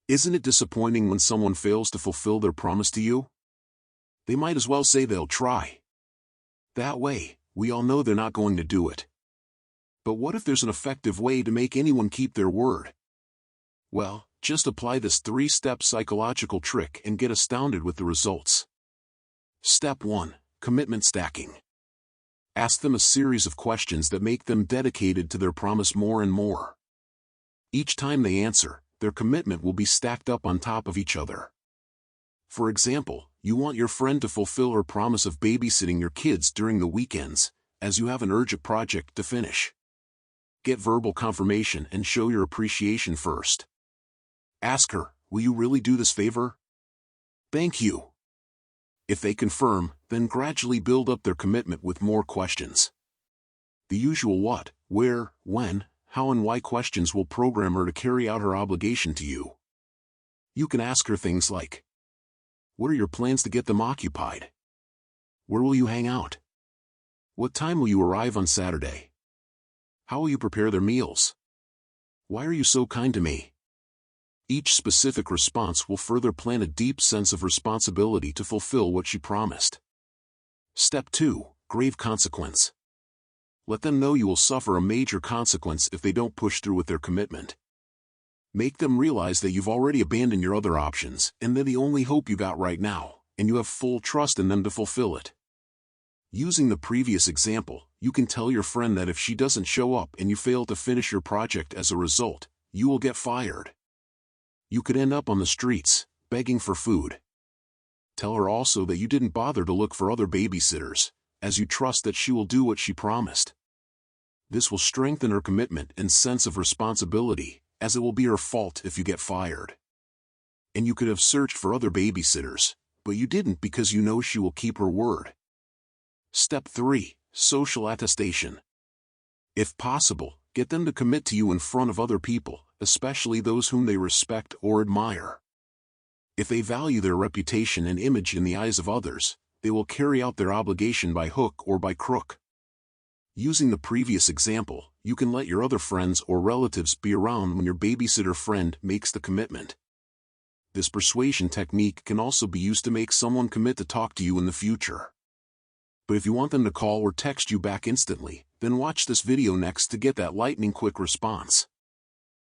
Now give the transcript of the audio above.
Isn't it disappointing when someone fails to fulfill their promise to you? They might as well say they'll try. That way, we all know they're not going to do it. But what if there's an effective way to make anyone keep their word? Well, just apply this 3-step psychological trick and get astounded with the results. Step 1. Commitment stacking. Ask them a series of questions that make them dedicated to their promise more and more. Each time they answer, their commitment will be stacked up on top of each other. For example, you want your friend to fulfill her promise of babysitting your kids during the weekends, as you have an urgent project to finish. Get verbal confirmation and show your appreciation first. Ask her, "Will you really do this favor?" "Thank you." If they confirm, then gradually build up their commitment with more questions. The usual what, where, when, how and why questions will program her to carry out her obligation to you. You can ask her things like, what are your plans to get them occupied? Where will you hang out? What time will you arrive on Saturday? How will you prepare their meals? Why are you so kind to me? Each specific response will further plant a deep sense of responsibility to fulfill what she promised. Step 2. Grave consequence. Let them know you will suffer a major consequence if they don't push through with their commitment. Make them realize that you've already abandoned your other options and they're the only hope you got right now, and you have full trust in them to fulfill it. Using the previous example, you can tell your friend that if she doesn't show up and you fail to finish your project as a result, you will get fired. You could end up on the streets, begging for food. Tell her also that you didn't bother to look for other babysitters, as you trust that she will do what she promised. This will strengthen her commitment and sense of responsibility, as it will be her fault if you get fired. And you could have searched for other babysitters, but you didn't because you know she will keep her word. Step 3. Social attestation. If possible, get them to commit to you in front of other people, especially those whom they respect or admire. If they value their reputation and image in the eyes of others, they will carry out their obligation by hook or by crook. Using the previous example, you can let your other friends or relatives be around when your babysitter friend makes the commitment. This persuasion technique can also be used to make someone commit to talk to you in the future. But if you want them to call or text you back instantly, then watch this video next to get that lightning-quick response.